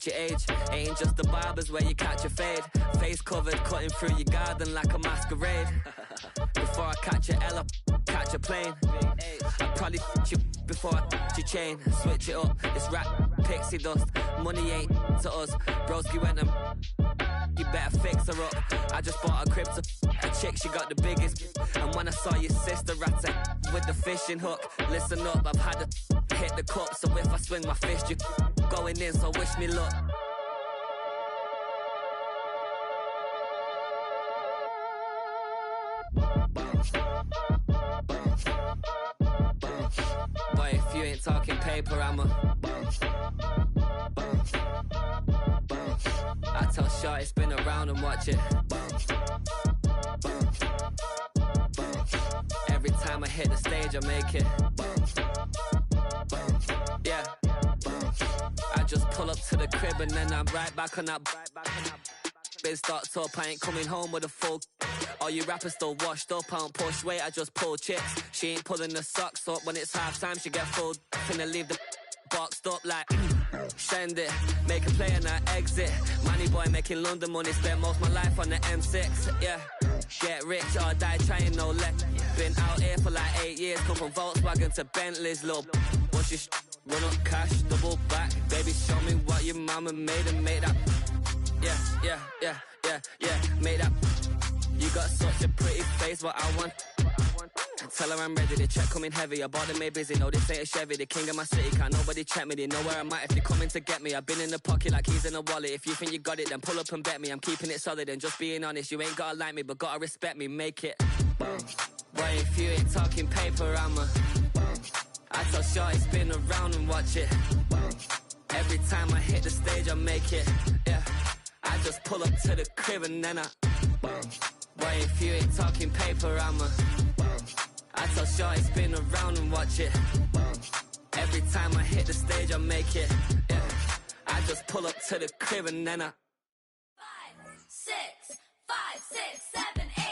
your age. Ain't just the barbers where you catch a fade. Face covered, cutting through your garden like a masquerade. Before I catch a L up, catch a plane. I'd probably f*** you before I f*** your chain. Switch it up, it's rap, pixie dust. Money ain't to us. Broski went and you better fix her up. I just bought a crib to a chick, she got the biggest. And when I saw your sister rat with the fishing hook, listen up, I've had to hit the cup. So if I swing my fist, you going in, so wish me luck. Boy, if you ain't talking paper, I'm a I tell Shorty spin around and watch it. Every time I hit the stage, I make it. Yeah. I just pull up to the crib and then I'm right back on that. Biz starts up, I ain't coming home with a full. All you rappers still washed up, I don't push weight, I just pull chips. She ain't pulling the socks up, when it's half time she get full. Finna leave the boxed up like send it, make a play and I exit. Money boy making London money, spend most of my life on the M6. Yeah, get rich or die trying, no let. Been out here for like 8 years, come from Volkswagen to Bentleys, little what's your run up cash, double back. Baby show me what your mama made and made that. Yeah, made that. You got such a pretty face, what I want. Tell her I'm ready, the check coming heavy. I bought them made busy, no this ain't a Chevy. The king of my city, can't nobody check me. They know where I'm at if they coming to get me. I've been in the pocket like keys in a wallet. If you think you got it, then pull up and bet me. I'm keeping it solid and just being honest. You ain't gotta like me, but gotta respect me, make it. Boy, if you ain't talking paper, I tell Shorty spin around and watch it. Every time I hit the stage, I make it. Yeah, I just pull up to the crib and then I boy, if you ain't talking paper, I tell Shorty spin around and watch it. Every time I hit the stage, I make it. Yeah, I just pull up to the crib and then I 5, 6, 5, 6, 7, 8.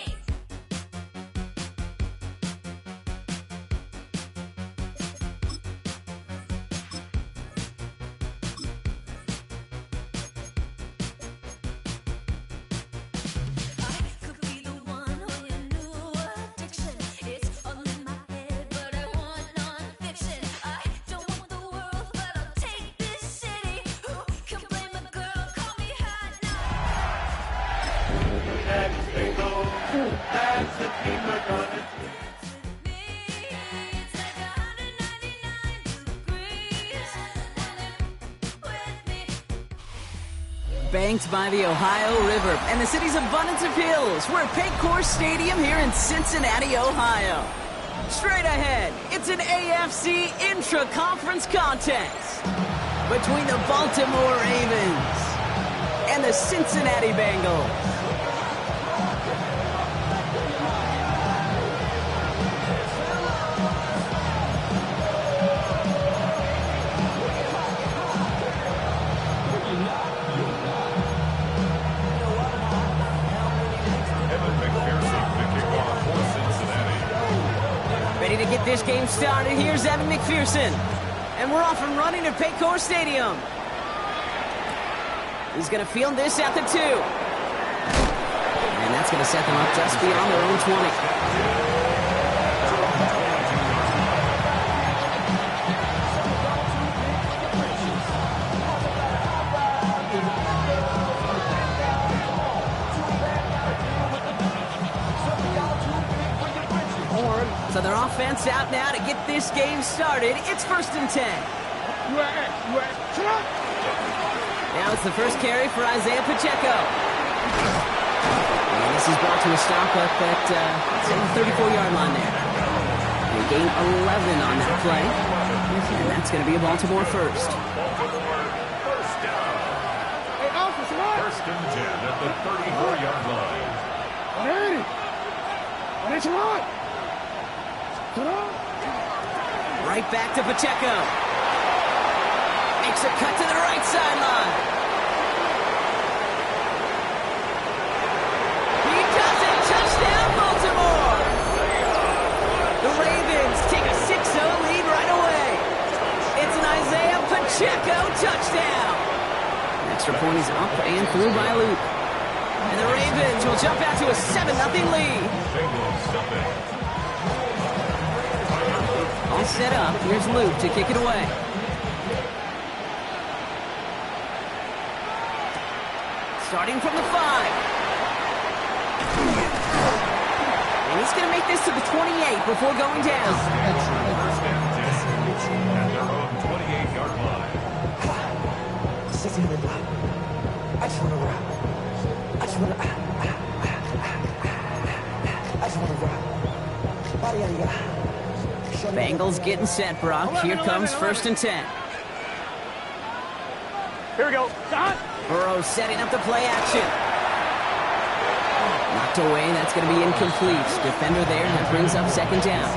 Banked by the Ohio River and the city's abundance of hills, we're at Paycor Stadium here in Cincinnati, Ohio. Straight ahead, it's an AFC intra-conference contest between the Baltimore Ravens and the Cincinnati Bengals. Ready to get this game started, here's Evan McPherson. And we're off and running at Paycor Stadium. He's going to field this at the 2. And that's going to set them up just beyond their own 20. So their offense out now to get this game started. It's 1st and 10. Now it's the first carry for Isaiah Pacheco. And this is brought to a stop up at the 34-yard line there. They gain 11 on that play. And that's going to be a Baltimore first. First down. Hey, officer, what? 1st and 10 at the 34-yard line. Ready? What did you want? Right back to Pacheco. Makes a cut to the right sideline. He does it. Touchdown, Baltimore. The Ravens take a 6-0 lead right away. It's an Isaiah Pacheco touchdown. Extra point is up and through by Luke. And the Ravens will jump out to a 7-0 lead. All set up. Here's Luke to kick it away. Starting from the 5. And he's going to make this to the 28 before going down. First and 10 at their own 28-yard line. I just want to rock. I just want to rock. Bengals getting set, Brock. Here comes 1st and 10. Here we go. Stop. Burrow setting up the play action. Knocked away. That's going to be incomplete. Defender there. That brings up 2nd down.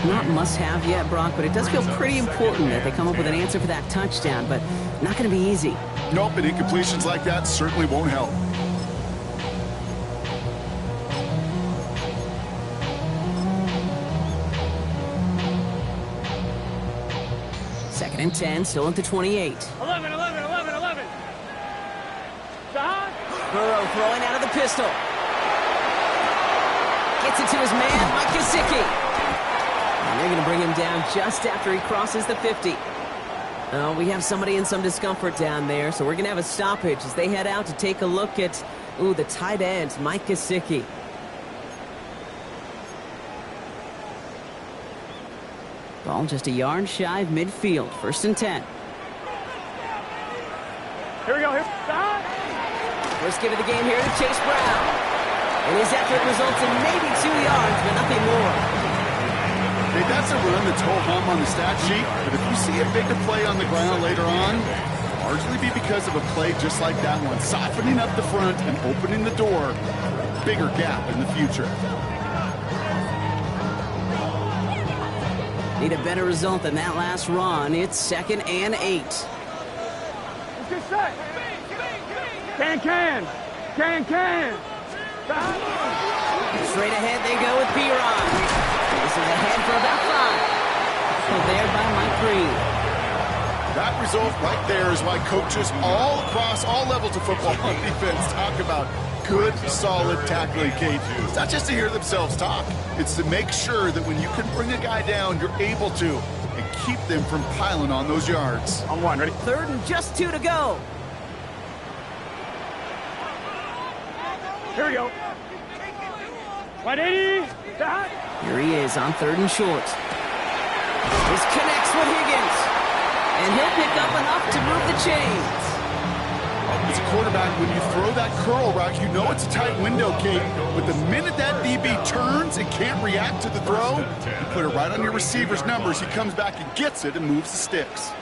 Not must-have yet, Brock, but it does feel pretty important that they come up with an answer for that touchdown, but not going to be easy. Nope, and incompletions like that certainly won't help. Second and 10, still at the 28. 11. Stop. Burrow throwing out of the pistol. Gets it to his man, Mike Gesicki. And they're going to bring him down just after he crosses the 50. We have somebody in some discomfort down there, so we're going to have a stoppage as they head out to take a look at, the tight end, Mike Gesicki. Ball just a yard shy of midfield. 1st and 10. Here we go. Here. Stop. First give of the game here to Chase Brown. And his effort results in maybe 2 yards, but nothing more. Hey, that's a run that's ho-hum on the stat sheet, but if you see a bigger play on the ground later on, largely be because of a play just like that one, softening up the front and opening the door, bigger gap in the future. Need a better result than that last run. It's 2nd and 8. Let's get set. Can. Stop. Straight ahead they go with P-Ron. This is ahead for about 5. Pulled there by Mike Green. That result right there is why coaches all across all levels of football on defense talk about good, solid tackling, Kate. It's not just to hear themselves talk. It's to make sure that when you can bring a guy down, you're able to, and keep them from piling on those yards. On 1, ready? 3rd and just 2 to go. Here we go. 180. Stop. Here he is on 3rd and short. This connects with Higgins. And he'll pick up enough to move the chains. As a quarterback, when you throw that curl route, you know it's a tight window, Kate. But the minute that DB turns and can't react to the throw, you put it right on your receiver's numbers. He comes back and gets it and moves the sticks.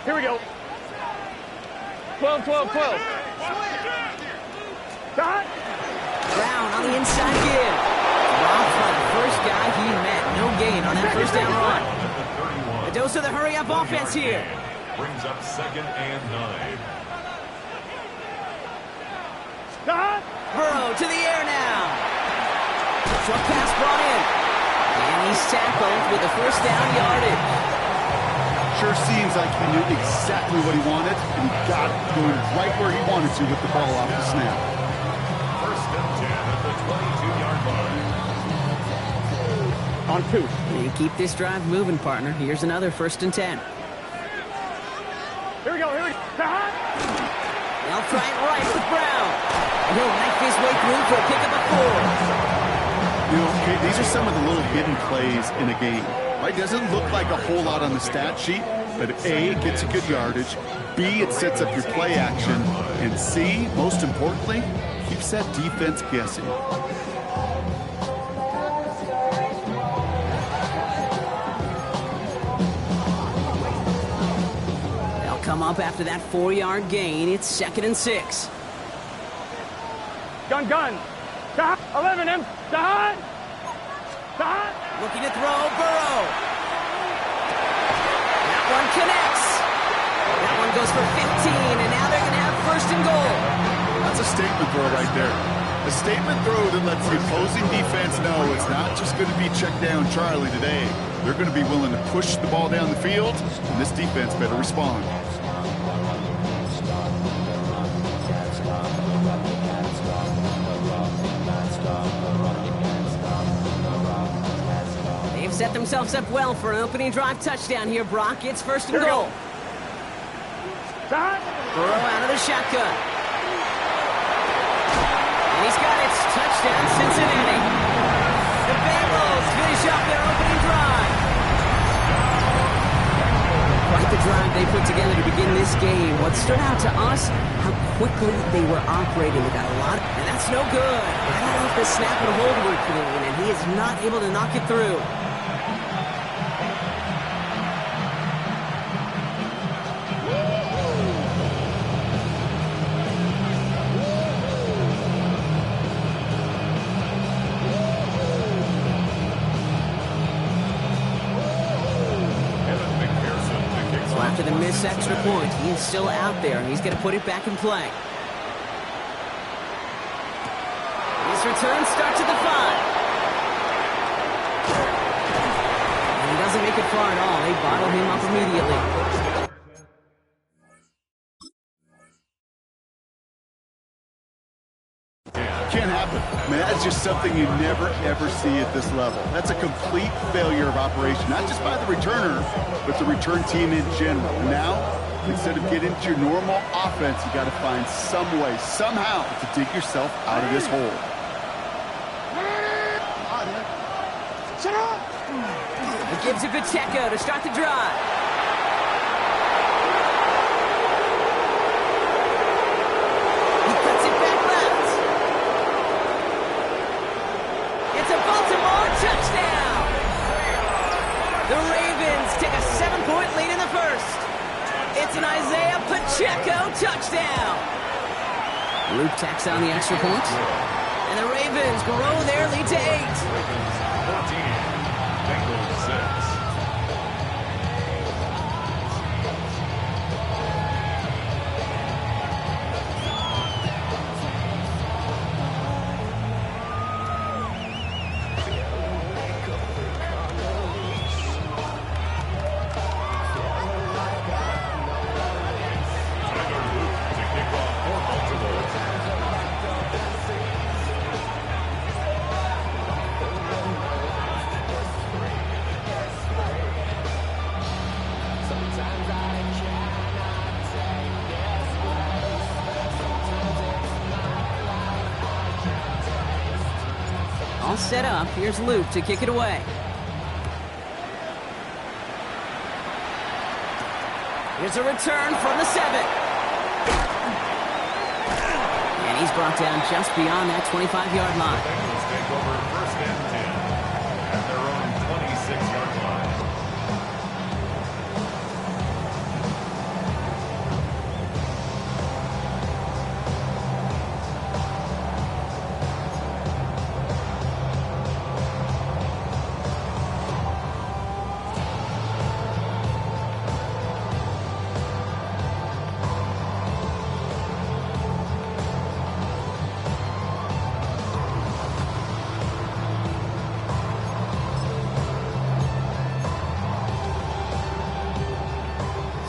Here we go. 12. Stop. Brown on the inside give. Robbed by the first guy he met. No gain on that 1st down run. A dose of the hurry-up offense here. Brings up 2nd and 9. Stop. Burrow to the air now. Short pass brought in. And he's tackled with the 1st down yardage. Sure seems like he knew exactly what he wanted, and he got it going right where he wanted to with the ball off the snap. 1st and 10 at the 22-yard line. On 2. And keep this drive moving, partner. Here's another 1st and 10. Here we go. Stop. They'll try it right with Brown. And he'll knife his way through for a pickup of 4. Okay, these are some of the little hidden plays in a game. Right? Doesn't look like a whole lot on the stat sheet, but A, gets you good yardage, B, it sets up your play action, and C, most importantly, keeps that defense guessing. They'll come up after that 4-yard gain. It's 2nd and 6. Gun. Stop. 11. Stop. Looking to throw, Burrow. That one connects. That one goes for 15, and now they're going to have 1st and goal. That's a statement throw right there. A statement throw that lets the opposing defense know it's not just going to be check down Charlie today. They're going to be willing to push the ball down the field, and this defense better respond. set themselves up well for an opening drive touchdown here, Brock. It's first and goal. Burrow out of the shotgun. And he's got it. Touchdown, Cincinnati. The Bengals finish off their opening drive. Quite the drive they put together to begin this game. What stood out to us, how quickly they were operating. They got a lot, and that's no good. I don't know if the snap and hold were clean, and he is not able to knock it through. After the missed extra point, he is still out there, and he's going to put it back in play. His return starts at the 5. And he doesn't make it far at all. They bottle him up immediately. Can't happen. I mean, that's just something you never, ever see at this level. That's a complete failure of operation, not just by the returner, but the return team in general. And now, instead of getting into your normal offense, you got to find some way, somehow, to dig yourself out of this hole. It gives it Pacheco to start the drive. Touchdown! The Ravens take a 7-point lead in the first. It's an Isaiah Pacheco touchdown. Luke tacks on the extra point. And the Ravens grow their lead to 8. 14, Bengals 6. All set up. Here's Luke to kick it away. Here's a return from the 7. And he's brought down just beyond that 25-yard line. Bengals take over first and 10 at their own 26-yard line.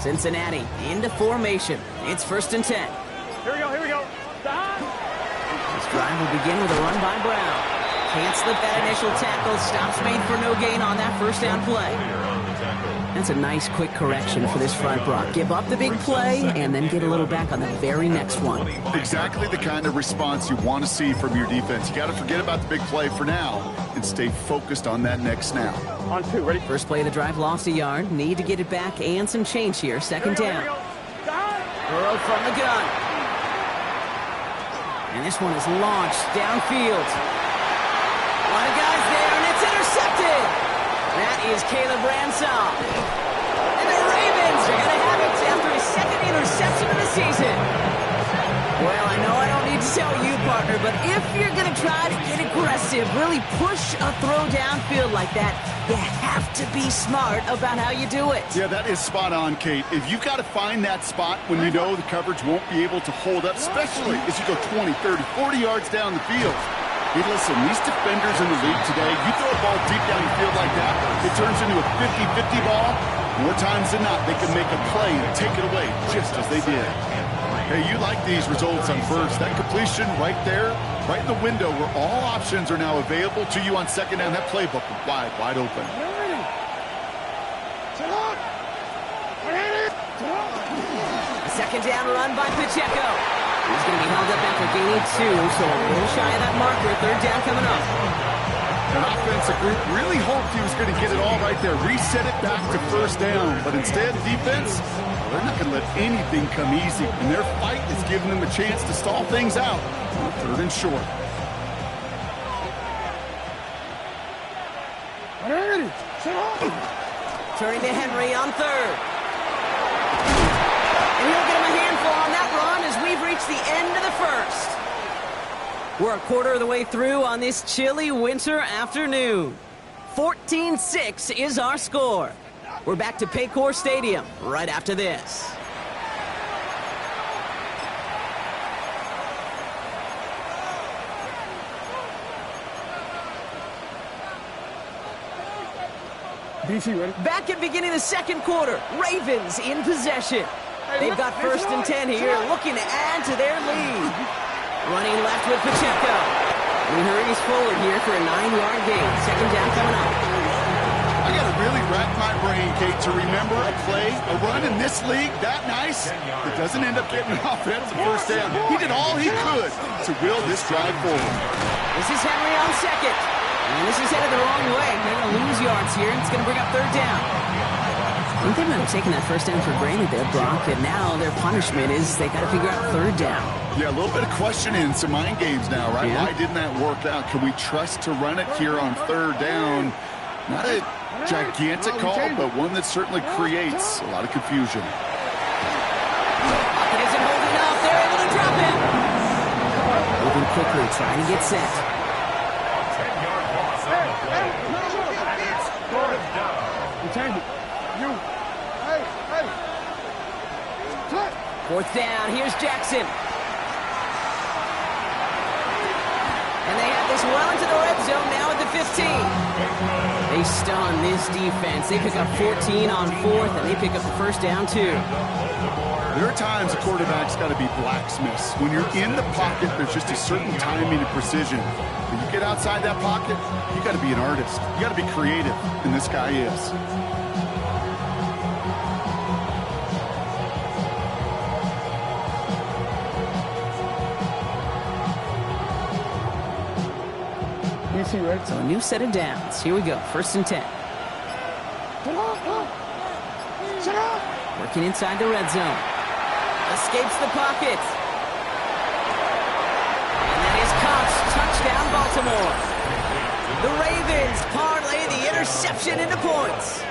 Cincinnati into formation. It's first and 10. Here we go, here we go. This drive will begin with a run by Brown. Can't slip that initial tackle. Stops made for no gain on that first down play. That's a nice quick correction for this front, Brock. Give up the big play and then get a little back on the very next one. Exactly the kind of response you want to see from your defense. You got to forget about the big play for now and stay focused on that next snap. On 2, ready? First play of the drive lost a yard. Need to get it back and some change here. Second down. Burrow from the gun. And this one is launched downfield. A lot of guys there, and it's intercepted. That is Caleb Ransall. And the Ravens are going to have it after his second interception of the season. Well, I know I don't need to tell you, partner, but if you're going to try to get aggressive, really push a throw downfield like that, you have to be smart about how you do it. Yeah, that is spot on, Kate. If you've got to find that spot when you know the coverage won't be able to hold up, especially as you go 20, 30, 40 yards down the field. Hey, listen, these defenders in the league today, you throw a ball deep down the field like that, it turns into a 50-50 ball. More times than not, they can make a play and take it away just as they did. Hey, you like these results on first. That completion right there, right in the window where all options are now available to you on second down. That playbook wide open. Second down run by Pacheco. He's going to be held up after gaining 2, so a little shy of that marker. Third down coming up. An offensive group really hoped he was going to get it all right there, reset it back to first down. But instead, defense, they're not going to let anything come easy. And their fight is giving them a chance to stall things out. Third and short. Turning to Henry on third. And he'll get him a handful on that run as we've reached the end of the first. We're a quarter of the way through on this chilly winter afternoon. 14-6 is our score. We're back to Paycor Stadium right after this. BC ready? Back at beginning of the second quarter, Ravens in possession. They've got first and 10 here, looking to add to their lead. Running left with Pacheco. He hurries forward here for a 9-yard gain. Second down coming up. I got to really rack my brain, Kate, to remember a play, a run in this league that nice that doesn't end up getting an offensive first down. He did all he could to will this drive forward. This is Henry on second. And this is headed the wrong way. They're going to lose yards here, and it's going to bring up third down. I think they might have taken that first down for granted there, Brock, and now their punishment is they got to figure out third down. Yeah, a little bit of questioning, some mind games now, right? Yeah. Why didn't that work out? Can we trust to run it here on third down? Not a gigantic call, but one that certainly creates a lot of confusion. It isn't holding up. They're able to drop him. Moving quickly, trying to get set. 10-yard loss on the play. And it's fourth down. Fourth down, here's Jackson. And they have this well into the red zone now at the 15. They stun this defense. They pick up 14 on fourth, and they pick up the first down, too. There are times a quarterback's got to be blacksmiths. When you're in the pocket, there's just a certain timing and precision. When you get outside that pocket, you got to be an artist. You got to be creative, and this guy is. Right? So a new set of downs. Here we go. First and 10. Working inside the red zone. Escapes the pocket. And that is Cox. Touchdown, Baltimore. The Ravens parlay the interception into points.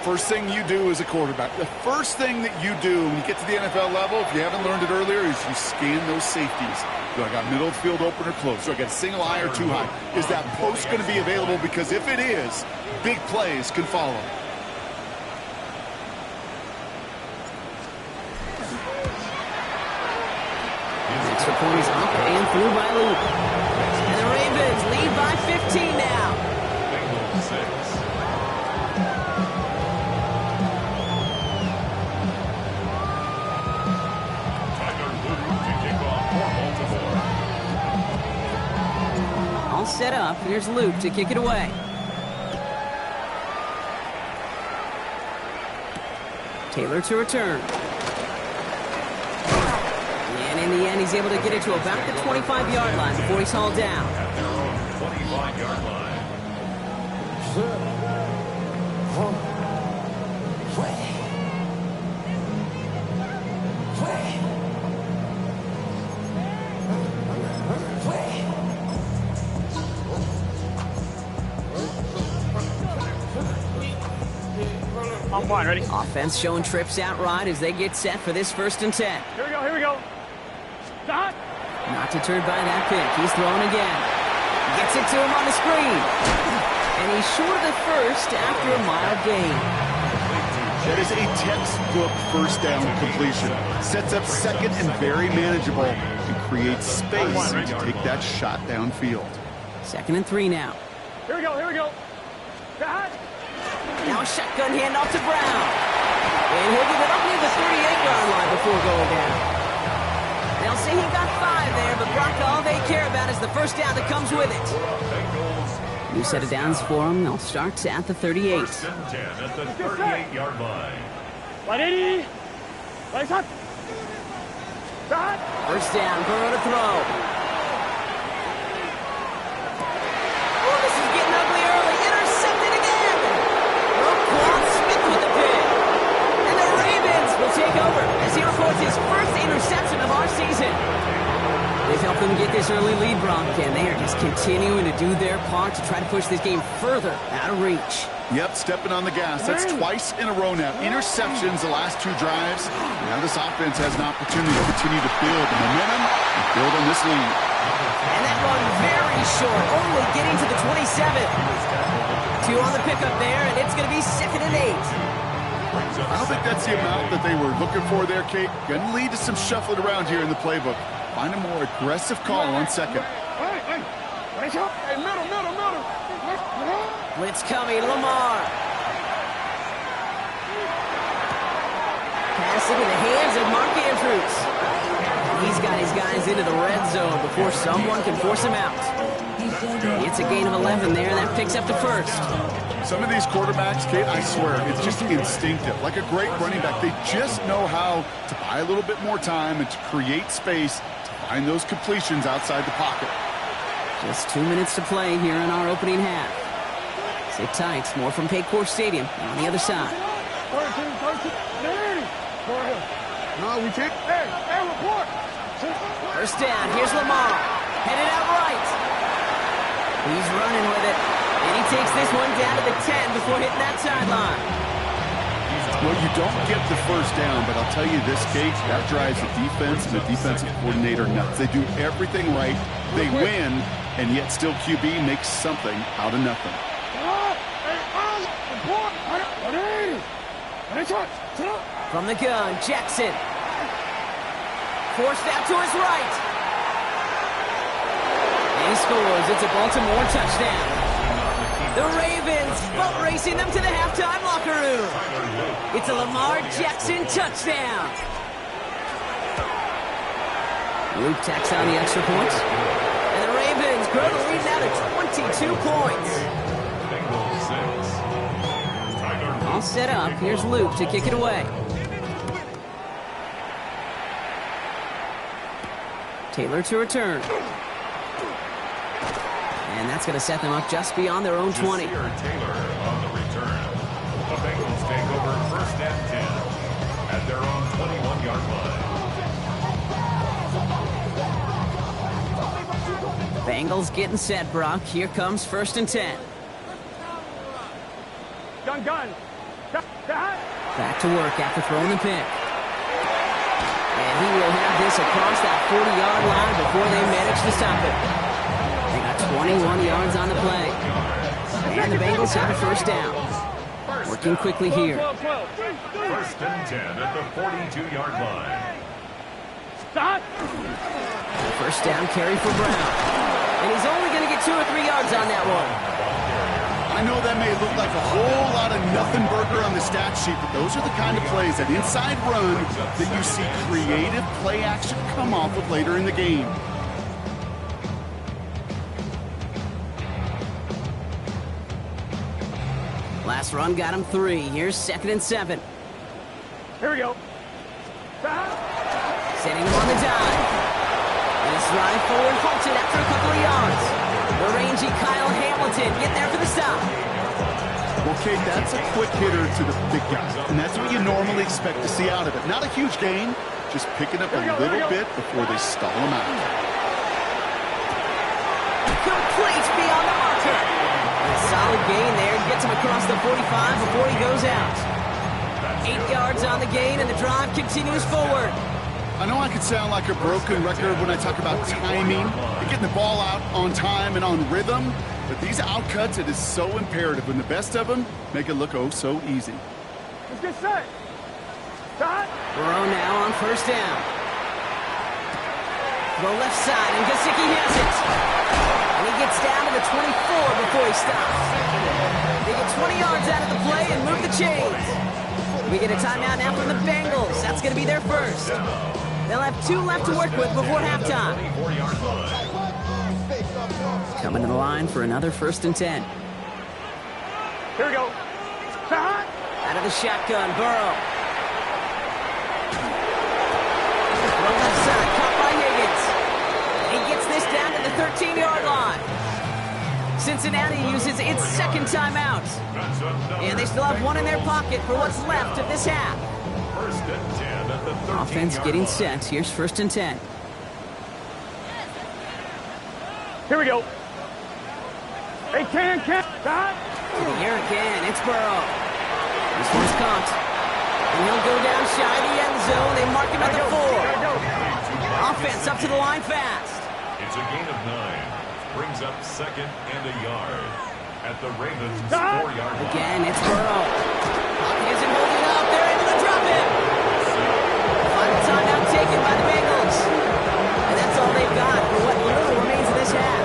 First thing you do as a quarterback, the first thing that you do when you get to the NFL level, if you haven't learned it earlier, is you scan those safeties. Do I got middle of the field open or close? Do I got a single high or two high? Is that post going to be available? Because if it is, big plays can follow. Extra point is up and through by Luke. And the Ravens lead by 15 now. Bengals 6. All set up. Here's Luke to kick it away. Taylor to return. And in the end, he's able to get it to about the 25-yard line before he's hauled down. 25-yard line. On one, ready? Offense showing trips out right as they get set for this first and 10. Here we go, here we go. Stop. Not deterred by that pick. He's throwing again. Gets it to him on the screen. And he's short of the first after a mild gain. That is a textbook first down completion. Sets up second and very manageable and creates space to take that shot downfield. Second and 3 now. Here we go, here we go. Got. Now a shotgun handoff to Brown. And he'll give it up near the 38-yard line before going down. They'll say he got 5 there, but Brock, all they care about is the first down that comes with it. New set of downs for him. They'll start at the 38. First and 10 at the 38-yard line. 180. Right shot. Shot. First down, Burrow to throw. Oh, this is getting ugly early. Intercepted again. Roquan Smith with the pick. And the Ravens will take over as he records his first interception of our season. They've helped them get this early lead, Brock, and they are just continuing to do their part to try to push this game further out of reach. Yep, stepping on the gas. That's twice in a row now. Interceptions the last 2 drives. Now this offense has an opportunity to continue to build the momentum and build on this lead. And that run very short, only getting to the 27. 2 on the pickup there, and it's going to be 2nd and 8. I don't think that's the amount that they were looking for there, Kate. Going to lead to some shuffling around here in the playbook. Find a more aggressive call on 2nd. Hey, middle. Blitz coming, Lamar. Pass into the hands of Mark Andrews. He's got his guys into the red zone before someone can force him out. It's a gain of 11 there, and that picks up the first. Some of these quarterbacks, Kate, I swear, it's just instinctive. Like a great running back, they just know how to buy a little bit more time and to create space to find those completions outside the pocket. Just 2 minutes to play here in our opening half. Sit tight, more from Paycor Stadium on the other side. 13. No, we can't. Hey, report. First down, here's Lamar. Headed out right. He's running with it. And he takes this one down to the 10 before hitting that sideline. Well, you don't get the first down, but I'll tell you this, Kate, that drives the defense and the defensive coordinator nuts. They do everything right. They win, and yet still QB makes something out of nothing. From the gun, Jackson. Forced out to his right. And he scores. It's a Baltimore touchdown. The Ravens boat racing them to the halftime locker room. It's a Lamar Jackson touchdown. Luke tacks on the extra points. And the Ravens grow the lead now to 22 points. All set up. Here's Luke to kick it away. Taylor to return. And that's going to set them up just beyond their own 20. Taylor on the return. The Bengals take over 1st and 10 at their own 21-yard line. Bengals getting set, Brock. Here comes 1st and 10. Gun. Back to work after throwing the pick. And he will have this across that 40-yard line before they manage to stop it. They got 21 yards on the play. And the Bengals have a first down. Working quickly here. 1st and 10 at the 42-yard line. Stop. First down carry for Brown. And he's only going to get 2 or 3 yards on that one. I know that may look like a whole lot of nothing burger on the stat sheet, but those are the kind of plays, that inside run, that you see creative play action come off of later in the game. Last run got him 3. Here's 2nd and 7. Here we go. Setting him on the dime. And his drive forward halted after a couple of yards. The rangy Kyle Hamilton getting there for the stop. Well, Kate, that's a quick hitter to the big guy, and that's what you normally expect to see out of it. Not a huge gain, just picking up a little bit before they stall him out. Complete beyond the marker. And a solid gain there. Gets him across the 45 before he goes out. 8 yards on the gain, and the drive continues forward. I know I could sound like a broken record when I talk about timing and getting the ball out on time and on rhythm, but these outcuts, it is so imperative, and the best of them make it look oh so easy. Let's get set. Stop. Burrow now on first down. The left side, and Gesicki has it. And he gets down to the 24 before he stops. They get 20 yards out of the play and move the chains. We get a timeout now from the Bengals. That's going to be their first. They'll have 2 left to work with before halftime. Coming to the line for another 1st and 10. Here we go. Out of the shotgun, Burrow. second timeout. And they still have one in their pocket for what's left of this half. First and 10 at the 13-yard Offense getting line. set. Here's first and 10. Here we go. Hey, can. Stop. To the air again. It's Burrow. This one's caught. And he'll go down shy of the end zone. They mark him at the 4. Offense up to the line fast. It's a gain of 9. Brings up second and a yard. At the Ravens' Stop. 4-yard line. Again, it's Burrow. He isn't holding up. They're able to drop him. Final timeout taken by the Bengals. And that's all they've got for what little remains of this half.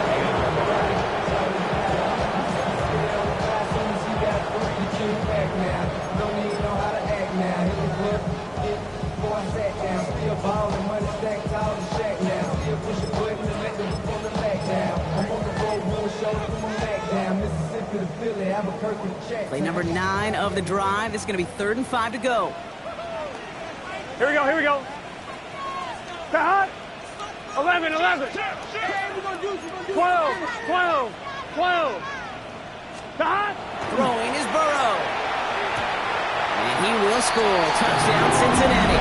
Play number 9 of the drive. This is going to be 3rd and 5 to go. Here we go. Stop. 11. 12. Stop. Throwing is Burrow. And he will score. Touchdown, Cincinnati.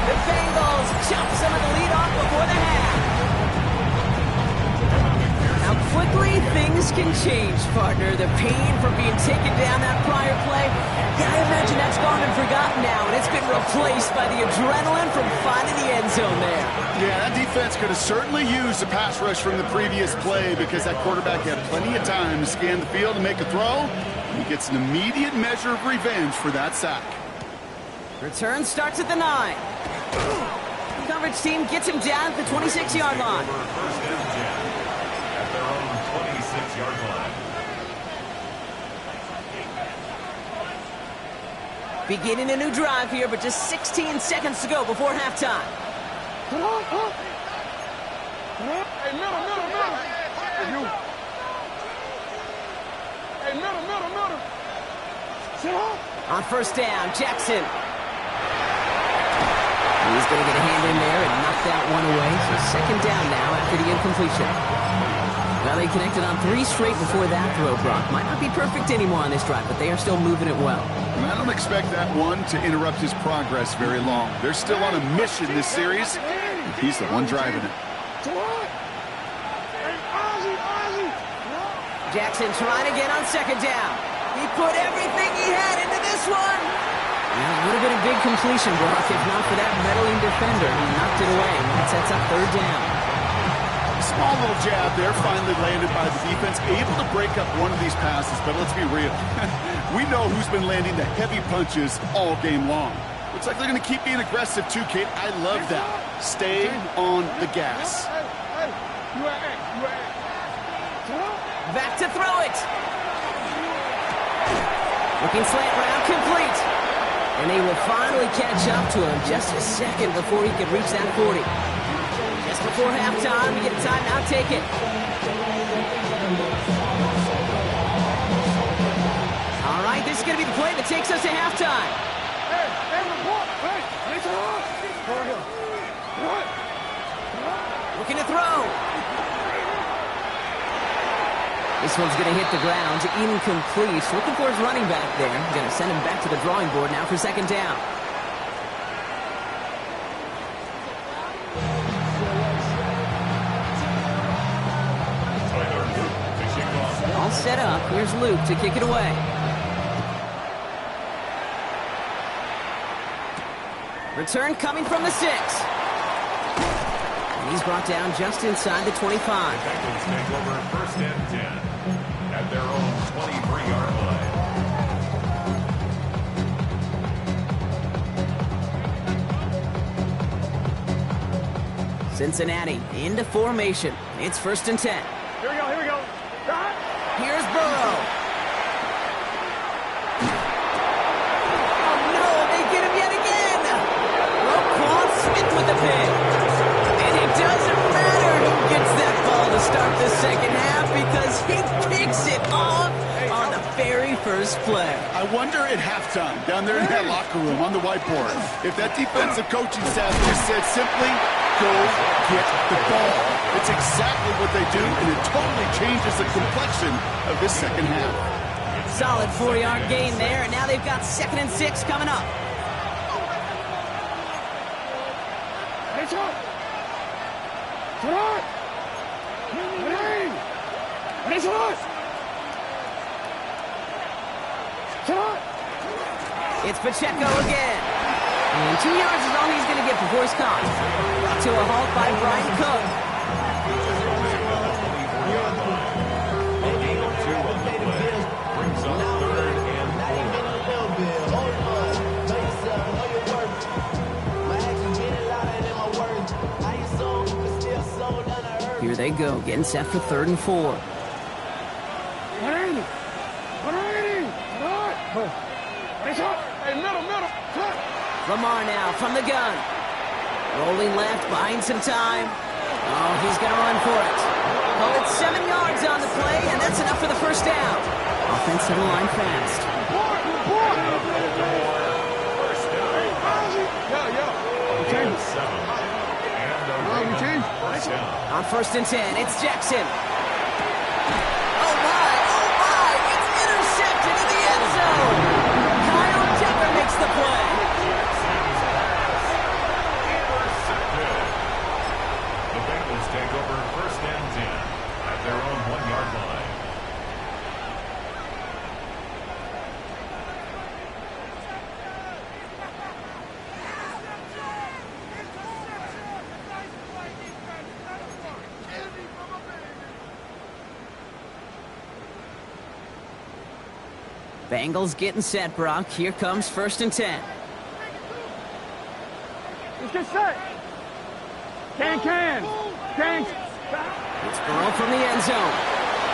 The Bengals chop some of the lead off before the half. How quickly things can change, partner. The pain from being taken down that prior play, yeah, I imagine that's gone and forgotten now, and it's been replaced by the adrenaline from finding the end zone there. Yeah, that defense could have certainly used a pass rush from the previous play because that quarterback had plenty of time to scan the field and make a throw. He gets an immediate measure of revenge for that sack. Return starts at the 9. Coverage team gets him down at the 26-yard line. First and 10 at their own 26-yard line. Beginning a new drive here, but just 16 seconds to go before halftime. Hey, middle. Hey, you. Hey, middle. Sit up. On first down, Jackson. He's going to get a hand in there and knock that one away. So second down now after the incompletion. Well, they connected on 3 straight before that throw, Brock. Might not be perfect anymore on this drive, but they are still moving it well. And I don't expect that one to interrupt his progress very long. They're still on a mission this series. He's the one driving it. Jackson trying again on second down. He put everything he had into this one. Yeah, it would have been a big completion, Brock, if not for that meddling defender. He knocked it away, and that sets up third down. Small little jab there, finally landed by the defense. Able to break up one of these passes, but let's be real. We know who's been landing the heavy punches all game long. Looks like they're going to keep being aggressive too, Kate. I love that. Stay on the gas. Back to throw it. Looking slant route complete. And they will finally catch up to him just a second before he could reach that 40. Just before halftime, we get a timeout taken. All right, this is going to be the play that takes us to halftime. Looking to throw. This one's going to hit the ground. Incomplete. Looking for his running back there. Going to send him back to the drawing board now for second down. All set up. Here's Luke to kick it away. Return coming from the 6. And he's brought down just inside the 25. Bengals take over first and 10 at their own 23-yard line. Cincinnati into formation. It's first and 10. Here we go. Stop. Here's Burrow. Oh no, they get him yet again. Roquan Smith with the pick. And it doesn't matter who gets that ball to start the second half because he picks it off on the very first play. I wonder at halftime, down there in that locker room on the whiteboard, if that defensive coaching staff just said simply, go get the ball. It's exactly what they do, and it totally changes the complexion of this second half. Solid 4-yard gain there, and now they've got 2nd and 6 coming up. Hey, Sean! Sean! Hey, Sean! Sean! It's Pacheco again. And 2 yards is all he's going to get before he's caught. Brought to a halt by Brian Cook. Brings up 3rd and 4. Here they go, getting set for 3rd and 4. 180! 180! Hey, middle! Cut! Lamar now from the gun. Rolling left, buying some time. Oh, he's going to run for it. Oh, it's 7 yards on the play, and that's enough for the first down. Offense to the line fast. On 1st and 10, it's Jackson. Oh my, it's intercepted in the end zone. Kyle Decker makes the play. The Bengals take over 1st and 10 at their own 1-yard line. Bengals getting set, Brock. Here comes 1st and 10. Let's get set! Can! It's Burrow from the end zone.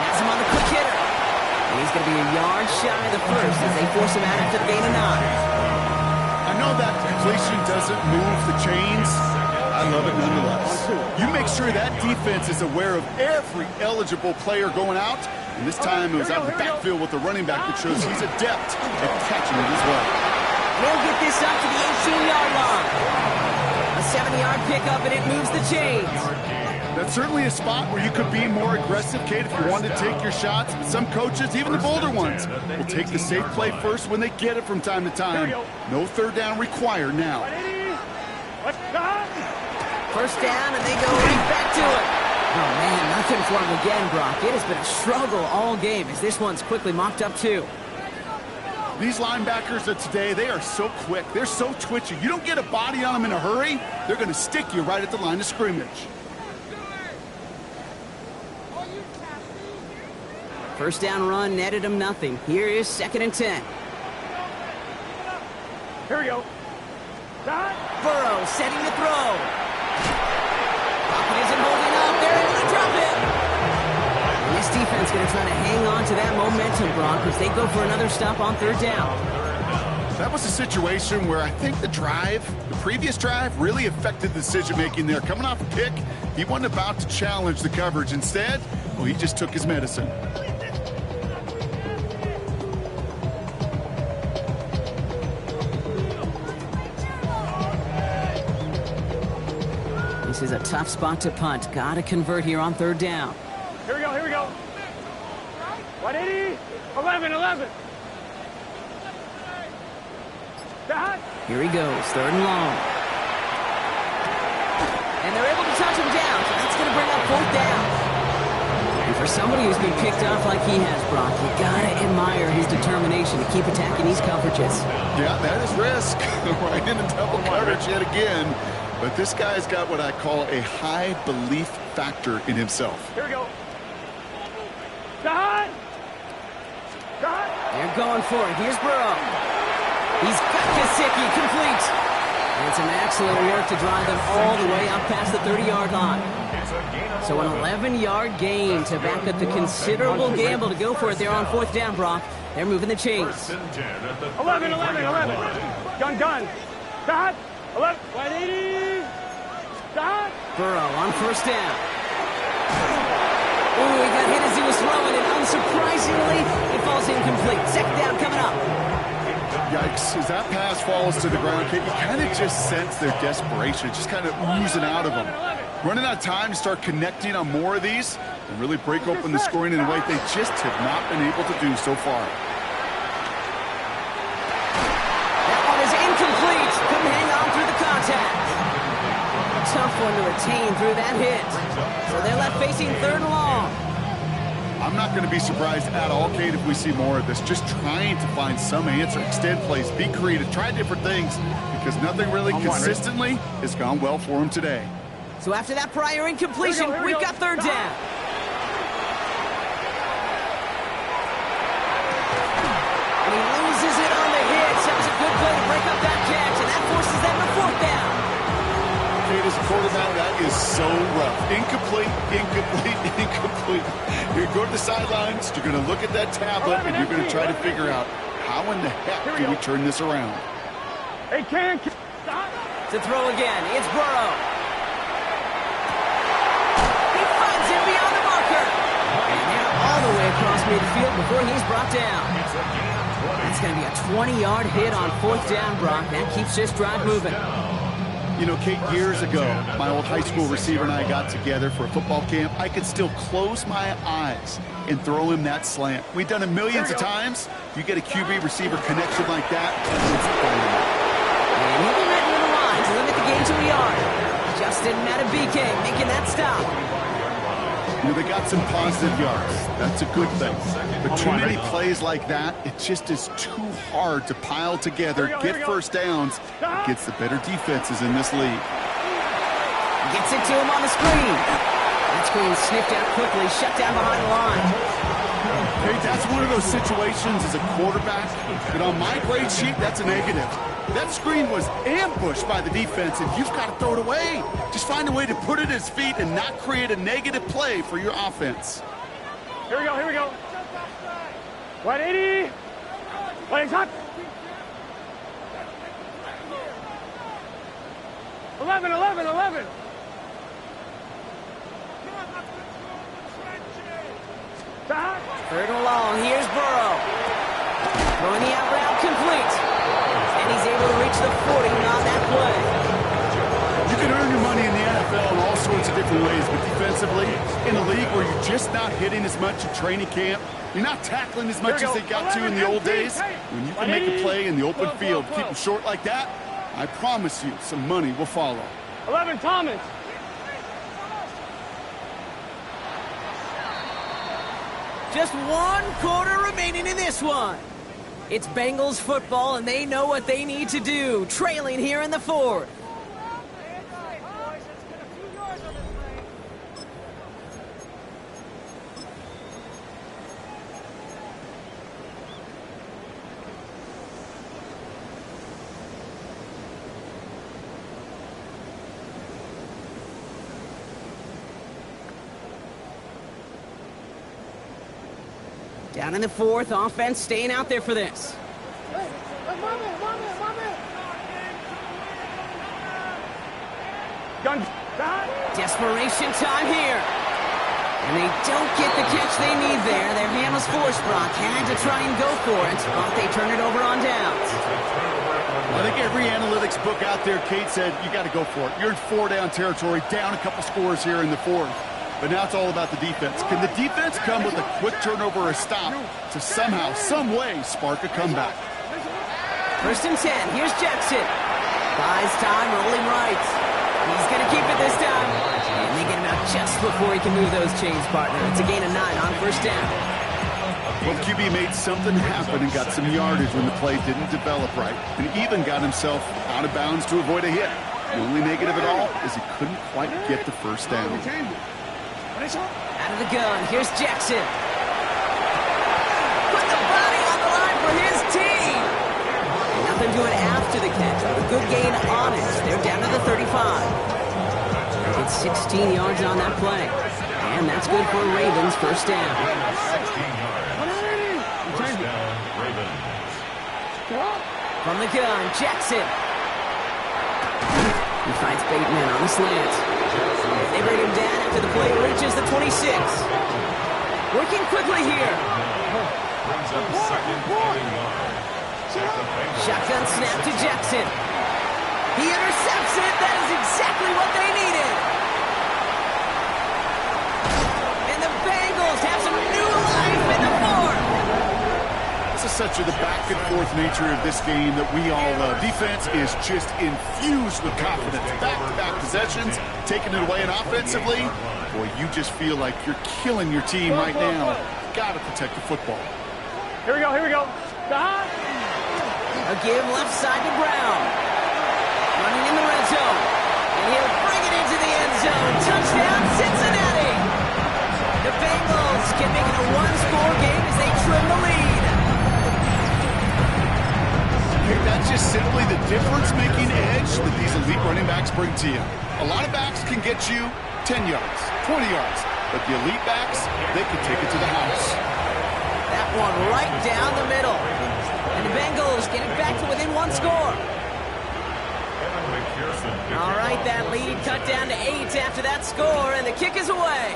Has him on the quick hitter. And he's going to be a yard shy of the first as they force him out after the gain of 9. I know that completion doesn't move the chains. I love it nonetheless. You make sure that defense is aware of every eligible player going out. And this time it was out of the backfield with the running back that shows he's adept at catching it as well. He'll get this up to the 18-yard line. A 70-yard pickup, and it moves the chains. That's certainly a spot where you could be more aggressive, Kate, if you wanted to take your shots. But some coaches, even the bolder ones, will take the safe play first when they get it from time to time. No 3rd down required now. 1st down, and they go right back to it. Oh, man, nothing for him again, Brock. It has been a struggle all game as this one's quickly mocked up, too. These linebackers of today, they are so quick. They're so twitchy. You don't get a body on them in a hurry, they're going to stick you right at the line of scrimmage. 1st down run netted him nothing. Here is 2nd and 10. Here we go. Burrow setting the throw. Pocket isn't holding up. They're able to drop it. And this defense going to try to hang on to that momentum, Brock, as they go for another stop on 3rd down. That was a situation where I think the previous drive, really affected the decision-making there. Coming off a pick, he wasn't about to challenge the coverage. Instead, well, he just took his medicine. This is a tough spot to punt. Got to convert here on 3rd down. Here we go. 180! 11! Here he goes, 3rd and long. And they're able to touch him down, so that's going to bring up 4th down. And for somebody who's been picked off like he has, Brock, you got to admire his determination to keep attacking these coverages. Yeah, that is risk. Right into double coverage yet again. But this guy's got what I call a high belief factor in himself. Here we go. They're going for it. Here's Burrow. He's got Gesicki complete. And it's an excellent work to drive them all the way up past the 30-yard line. So an 11-yard gain to back up the considerable gamble to go for it there on 4th down, Brock. They're moving the chains. 11. Gun. 11. 180. Burrow on 1st down. Ooh, he got hit as he was throwing, and unsurprisingly, it falls incomplete. 2nd down coming up. Yikes, as that pass falls to the ground, Kate, you kind of just sense their desperation, just kind of oozing out of them. Running out of time to start connecting on more of these and really break open the scoring in a way they just have not been able to do so far. That one is incomplete. Couldn't hang on through the contact. A tough one to retain through that hit. So they're left facing 3rd and long. I'm not going to be surprised at all, Kate, if we see more of this. Just trying to find some answer, extend plays, be creative, try different things, because nothing really consistently has gone well for him today. So after that prior incompletion, we've got 3rd down. And he loses it on the hit. That was a good play to break up that catch, and that forces them to 4th down. Kate, as a quarterback, that is so rough. Incomplete, incomplete, incomplete. You're going to go to the sidelines, you're going to look at that tablet, and you're going to try to figure out how in the heck do we turn this around. Hey, Cam. To throw again, it's Burrow. He finds him beyond the marker. And now all the way across midfield before he's brought down. That's going to be a 20-yard hit on 4th down, Brock. That keeps this drive moving. You know, Kate, years ago, my old high school receiver and I got together for a football camp. I could still close my eyes and throw him that slant. We've done it millions of times. You get a QB receiver connection like that, it's dynamite. And he'll be written in the line to limit the game to a yard. Justin Matabike making that stop. You know, they got some positive yards. That's a good thing. But too many plays like that, it just is too hard to pile together, get 1st downs against the better defenses in this league. Gets it to him on the screen. That screen sniffed out quickly, shut down behind the line. Hey, that's one of those situations as a quarterback that on my grade sheet, that's a negative. That screen was ambushed by the defense, and you've got to throw it away. Just find a way to put it at his feet and not create a negative play for your offense. Here we go, here we go. 180. Legs hot. 11, 11, 11. Stop. 3rd and long, here's Burrow. Throwing the out route complete. And he's able to reach the 40 on that play. You can earn your money in the NFL in all sorts of different ways, but defensively, in a league where you're just not hitting as much at training camp, you're not tackling as much as they got to in the old days, when you can make a play in the open field, keep them short like that, I promise you some money will follow. 11, Thomas. Just 1 quarter remaining in this one. It's Bengals football, and they know what they need to do, trailing here in the 4th. Down in the 4th, offense staying out there for this. Gun. Desperation time here. And they don't get the catch they need there. Their hand was forced, Brock. Had to try and go for it, but they turn it over on downs. I think every analytics book out there, Kate said, you got to go for it. You're in 4-down territory, down a couple scores here in the 4th. But now it's all about the defense. Can the defense come with a quick turnover or a stop to somehow, some way, spark a comeback? 1st and 10. Here's Jackson. Buys time, rolling right. He's going to keep it this time. And they get him out just before he can move those chains, partner. It's a gain of 9 on 1st down. Well, QB made something happen and got some yardage when the play didn't develop right, and even got himself out of bounds to avoid a hit. The only negative at all is he couldn't quite get the 1st down. Out of the gun, here's Jackson. Put the body on the line for his team. And nothing doing after the catch, but a good gain on it. They're down to the 35. It's 16 yards on that play. And that's good for Ravens' 1st down. 16 yards. 1st down, Ravens. From the gun, Jackson. He fights Bateman on the slant. They bring him down after the play reaches the 26. Working quickly here. Brings up 2nd and 1. Shotgun snap to Jackson. He intercepts it. That is exactly what they needed. And the Bengals have some new life in the fourth. This is such the back-and-forth nature of this game that we all love. Defense is just infused with confidence. Back-to-back possessions, taking it away, and offensively, boy, you just feel like you're killing your team right now. Got to protect the football. Here we go, here we go. A give left side to Brown. Running in the red zone. And he'll bring it into the end zone. Touchdown, Cincinnati. The Bengals can make it a one-score game as they trim the lead. That's just simply the difference-making edge that these elite running backs bring to you. A lot of backs can get you 10 yards, 20 yards, but the elite backs, they can take it to the house. That one right down the middle. And the Bengals get it back to within one score. All right, that lead cut down to 8 after that score, and the kick is away.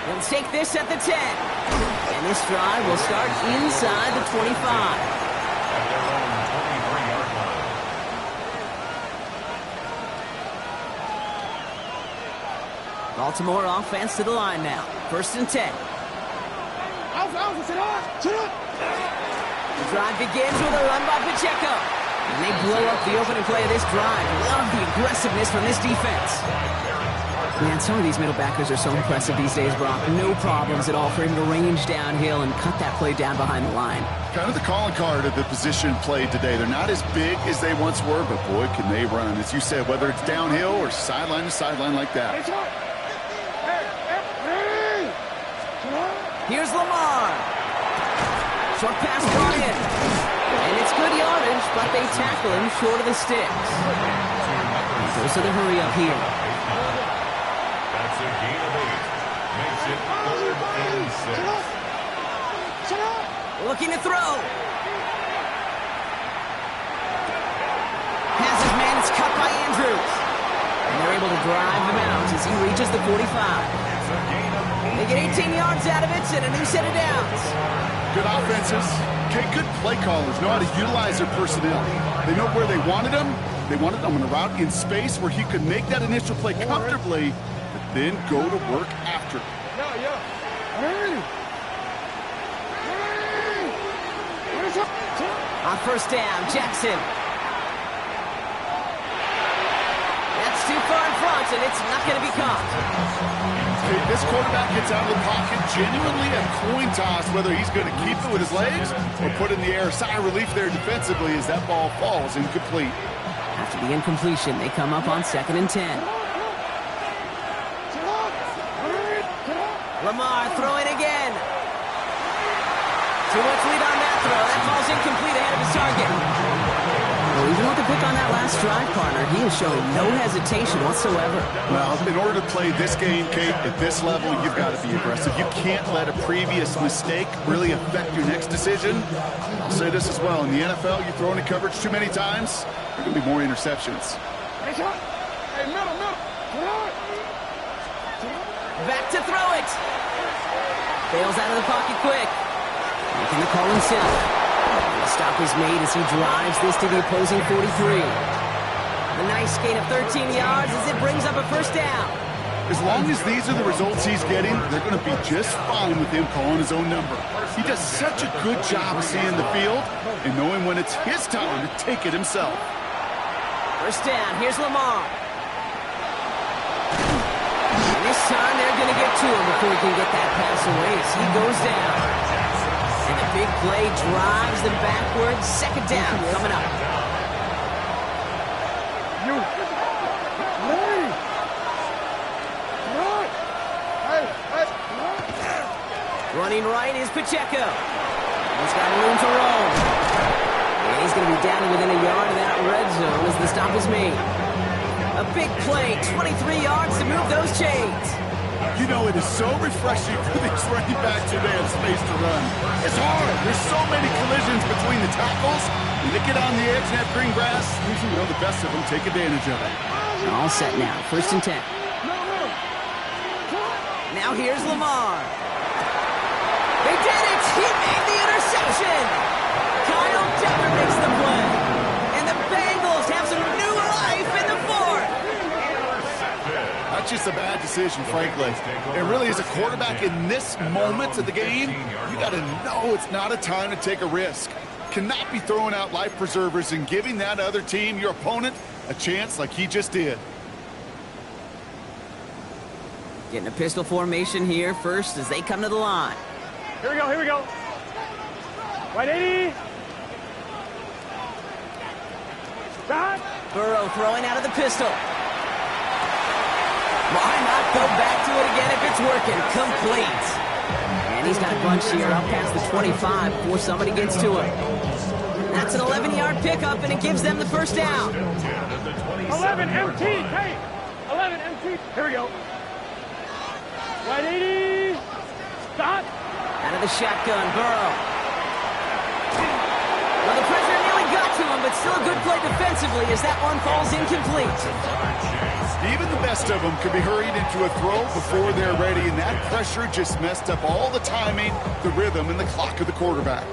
They'll take this at the 10. And this drive will start inside the 25. Baltimore offense to the line now. 1st and 10. The drive begins with a run by Pacheco. And they blow up the opening play of this drive. Love the aggressiveness from this defense. Man, some of these middle backers are so impressive these days, Brock. No problems at all for him to range downhill and cut that play down behind the line. Kind of the calling card of the position played today. They're not as big as they once were, but boy, can they run. As you said, whether it's downhill or sideline to sideline like that. Here's Lamar. Short pass brought in. And it's good yardage, but they tackle him short of the sticks. Goes to the hurry up here. That's a gain of 8. Makes it 3rd and 6. Looking to throw. Has his man, it's cut by Andrews. And they're able to drive him out as he reaches the 45. They get 18 yards out of it and a new set of downs. Good offenses. Okay, good play callers know how to utilize their personnel. They know where they wanted them. They wanted them on a route in space where he could make that initial play comfortably, but then go to work after. On 1st down, Jackson. That's too far in front, and it's not going to be caught. Okay, this quarterback gets out of the pocket genuinely a coin toss whether he's going to keep it with his legs or put it in the air. Sigh of relief there defensively as that ball falls incomplete. After the incompletion, they come up on 2nd and 10. Lamar throwing again. Too much lead on that throw. That ball's incomplete ahead of his target. Well, even with the pick on that last drive, partner, he is showing no hesitation whatsoever. Well, in order to play this game, Kate, at this level, you've got to be aggressive. You can't let a previous mistake really affect your next decision. I'll say this as well. In the NFL, you throw into coverage too many times, there are going to be more interceptions. Back to throw it. Bails out of the pocket quick. Making the call himself. The stop is made as he drives this to the opposing 43. A nice gain of 13 yards as it brings up a 1st down. As long as these are the results he's getting, they're going to be just fine with him calling his own number. He does such a good job of seeing the field and knowing when it's his time to take it himself. 1st down, here's Lamar. And this time they're going to get to him before he can get that pass away as he goes down. And the big play drives them backwards. 2nd down coming up. Running right is Pacheco. He's got room to roll. And he's going to be down to within a yard of that red zone as the stop is made. A big play, 23 yards to move those chains. You know, it is so refreshing for these running backs when they have space to run. It's hard. There's so many collisions between the tackles. When they get on the edge and have green grass, usually the best of them take advantage of it. All set now. 1st and 10. Now here's Lamar. They did it! He made the interception! motion. Kyle Dever makes the play. And the Bengals have some new life in the fourth. That's just a bad decision, frankly. It really is a quarterback in this moment of the game. You got to know it's not a time to take a risk. Cannot be throwing out life preservers and giving that other team, your opponent, a chance like he just did. Getting a pistol formation here first as they come to the line. Here we go, here we go. 180. Stop. Burrow throwing out of the pistol. Why not go back to it again if it's working? Complete. And he's got a bunch here up past the 25 before somebody gets to him. That's an 11-yard pickup, and it gives them the first down. 11 MT. Hey, 11 MT. Here we go. 180. Stop. Out of the shotgun, Burrow. Well, the pressure nearly got to him, but still a good play defensively as that one falls incomplete. Even the best of them could be hurried into a throw before they're ready, and that pressure just messed up all the timing, the rhythm, and the clock of the quarterback.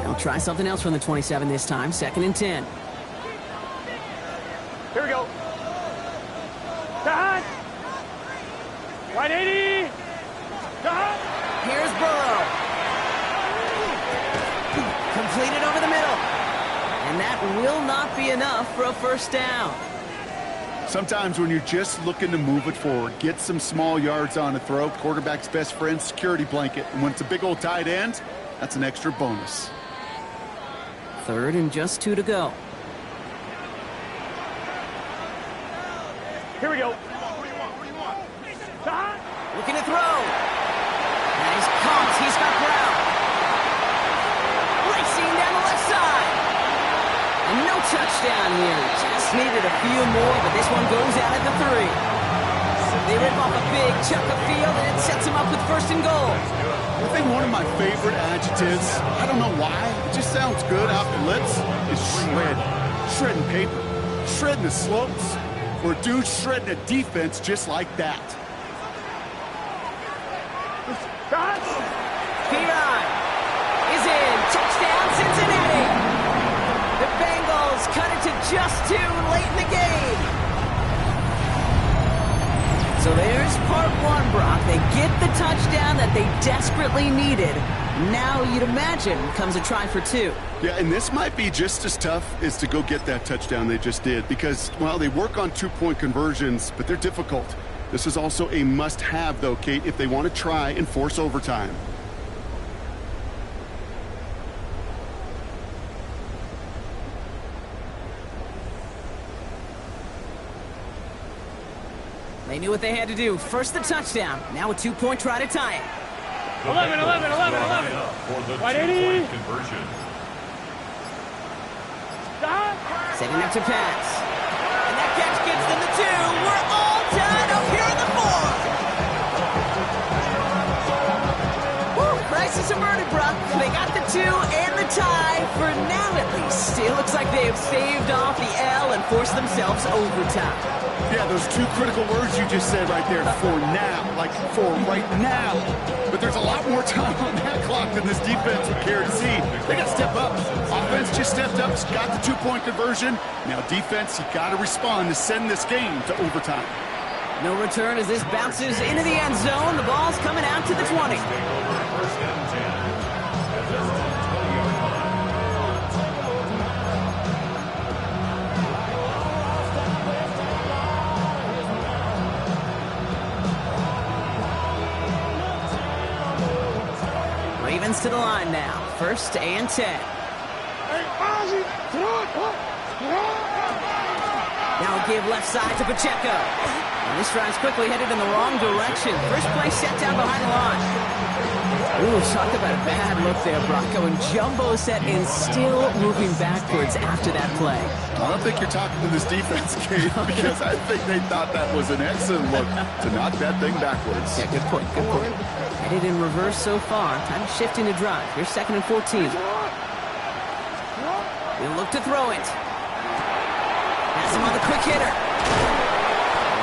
They'll try something else from the 27 this time, 2nd and 10. Here we go. Stop. 180. Stop. Here's Burrow. Completed over the middle. And that will not be enough for a first down. Sometimes when you're just looking to move it forward, get some small yards on a throw, quarterback's best friend, security blanket. And when it's a big old tight end, that's an extra bonus. 3rd and just 2 to go. Here we go. Stop. Looking to throw. And he's caught. He's got Brown. Racing down the left side. And no touchdown here. Just needed a few more, but this one goes out at the 3. They rip off a big chunk of field, and it sets him up with 1st and goal. I think one of my favorite adjectives, I don't know why, it just sounds good off the lips, is shred. Shredding paper. Shredding the slopes. Or dude shredding a defense just like that. Stop. Piron is in. Touchdown, Cincinnati. The Bengals cut it to just 2 late in the game. So there's part 1, Brock. They get the touchdown that they desperately needed. Now you'd imagine comes a try for 2. Yeah, and this might be just as tough as to go get that touchdown they just did because, well, they work on 2-point conversions, but they're difficult. This is also a must-have, though, Kate, if they want to try and force overtime. They knew what they had to do. First the touchdown. Now a 2-point try to tie it. 11. 180. Conversion. Stop. Setting up to pass. And that catch gets them the 2. We're all tied up here in the 4th. Woo, crisis averted, Brock. They got the 2 and the tie for now at least. It looks like they have staved off the L and forced themselves overtime. Yeah, those 2 critical words you just said right there, for now, like for right now. But there's a lot more time on that clock than this defense would care to see. They got to step up. Offense just stepped up, got the 2-point conversion. Now defense, you got to respond to send this game to overtime. No return as this bounces into the end zone. The ball's coming out to the 20. First and 10. Ravens to the line now. 1st and 10. Now a give left side to Pacheco. And this drive's quickly headed in the wrong direction. First play set down behind the line. Ooh, talk about a bad look there, Brock. Going jumbo set and still moving backwards after that play. I don't think you're talking to this defense, Kate, because I think they thought that was an excellent look to knock that thing backwards. Yeah, good point, good point. Headed in reverse so far. Time to shift into drive. Here's 2nd and 14. We'll look to throw it. Has him on the quick hitter.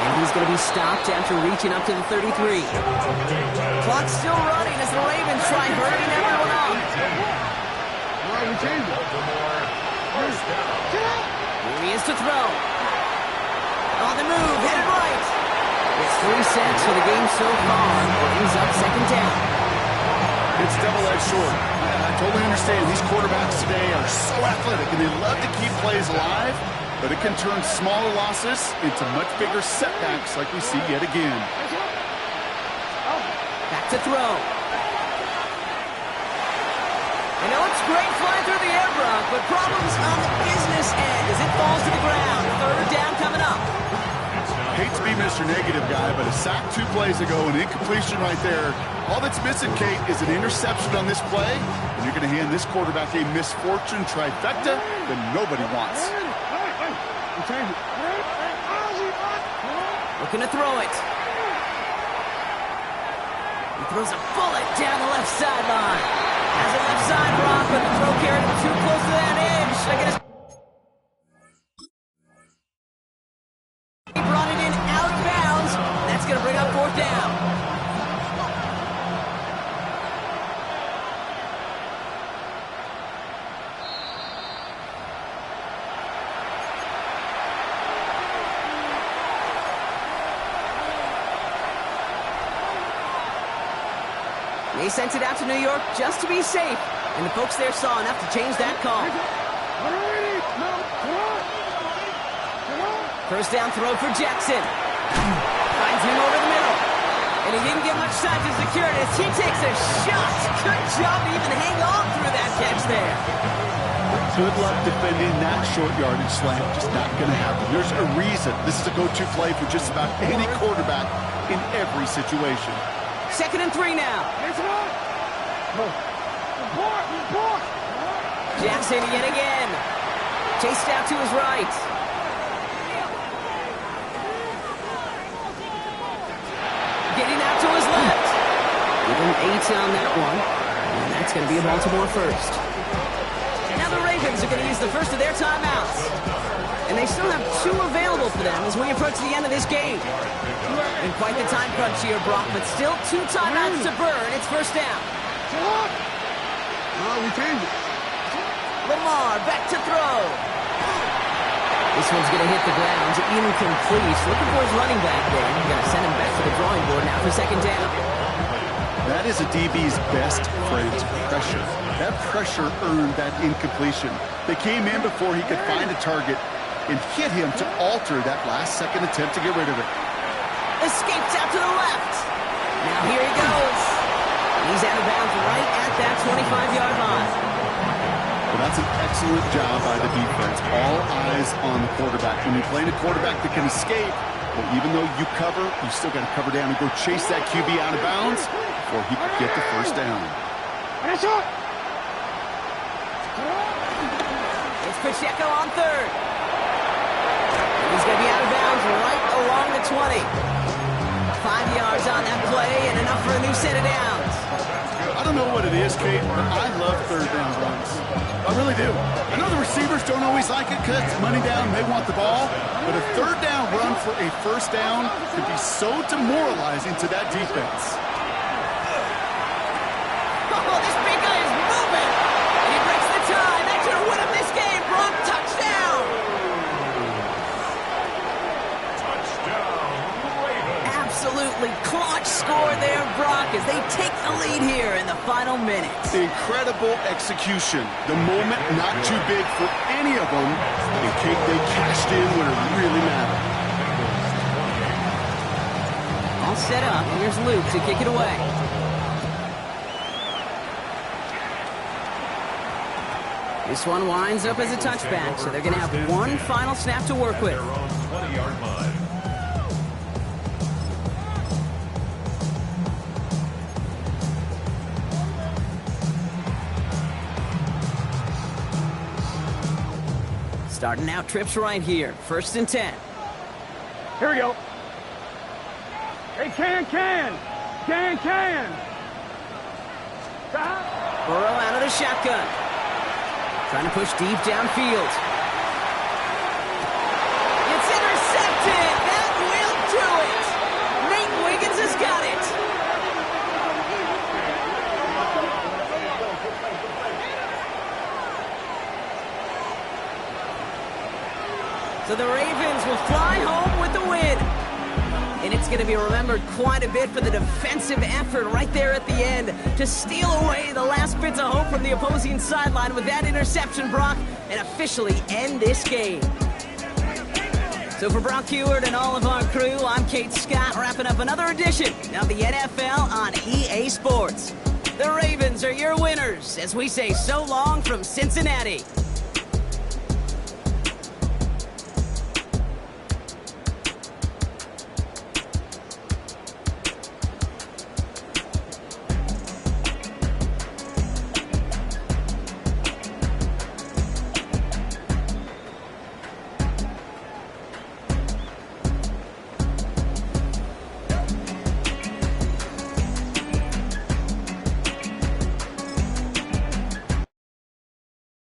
And he's going to be stopped after reaching up to the 33. Clock's still running as the Ravens try hurrying everyone up. Here he is to throw. On the move, headed right. It's 3 sacks for the game so far. Brings up second down. It's double-edged sword. I totally understand. These quarterbacks today are so athletic, and they love to keep plays alive, but it can turn smaller losses into much bigger setbacks like we see yet again. Back to throw. I know it's great flying through the air, Brock, but problems on the business end as it falls to the ground. Third down coming up. Hate to be Mr. Negative guy, but a sack 2 plays ago, an incompletion right there. All that's missing, Kate, is an interception on this play, and you're going to hand this quarterback a misfortune trifecta that nobody wants. Looking to throw it. He throws a bullet down the left sideline. Has a left side block, but the throw carried him too close to that edge. He brought it in out of bounds. That's going to bring up fourth down. They sent it out to New York just to be safe, and the folks there saw enough to change that call. First down throw for Jackson. Finds him over the middle. And he didn't get much time to secure it as he takes a shot. Good job to even hang on through that catch there. Good luck defending that short yardage slant. Just not going to happen. There's a reason this is a go-to play for just about any quarterback in every situation. 2nd and 3 now. Jackson yet again. Chased out to his right. Getting out to his left. Give him 8 on that one. And that's going to be a Baltimore first. Now the Ravens are going to use the first of their timeouts. And they still have 2 available for them as we approach the end of this game. And quite the time crunch here, Brock, but still 2 timeouts to burn. It's first down. Lamar back to throw. This one's going to hit the ground. Incomplete. Looking for his running back there. Going to send him back to the drawing board now for second down. That is a DB's best friend, pressure. That pressure earned that incompletion. They came in before he could find a target and hit him to alter that last-second attempt to get rid of it. Escapes out to the left. Now here he goes. He's out of bounds right at that 25-yard line. Well, that's an excellent job by the defense. All eyes on the quarterback. When you're playing a quarterback that can escape, well, even though you cover, you still got to cover down and go chase that QB out of bounds before he could get the first down. It's Pacheco on third. He's going to be out of bounds right along the 20. 5 yards on that play and enough for a new set of downs. I don't know what it is, Kate, but I love third down runs. I really do. I know the receivers don't always like it because it's money down, they want the ball, but a third down run for a first down could be so demoralizing to that defense. Oh, this big guy is moving. And he breaks the tie. That should have won him this game. Brock, touchdown. Absolutely clutch score there, Brock, as they take the lead here in the final minutes. Incredible execution. The moment not too big for any of them. And Kate, they cashed in when it really mattered. All set up. Here's Luke to kick it away. This one winds up as a touchback, so they're going to have one final snap to work with. 20-yard line. Starting out trips right here. 1st and 10. Here we go. Hey, can. Burrow out of the shotgun. Trying to push deep downfield. It's intercepted. That will do So the Ravens will fly home with the win. And it's going to be remembered quite a bit for the defensive effort right there at the end to steal away the last bits of hope from the opposing sideline with that interception, Brock, and officially end this game. So for Brock Heward and all of our crew, I'm Kate Scott, wrapping up another edition of the NFL on EA Sports. The Ravens are your winners as we say so long from Cincinnati.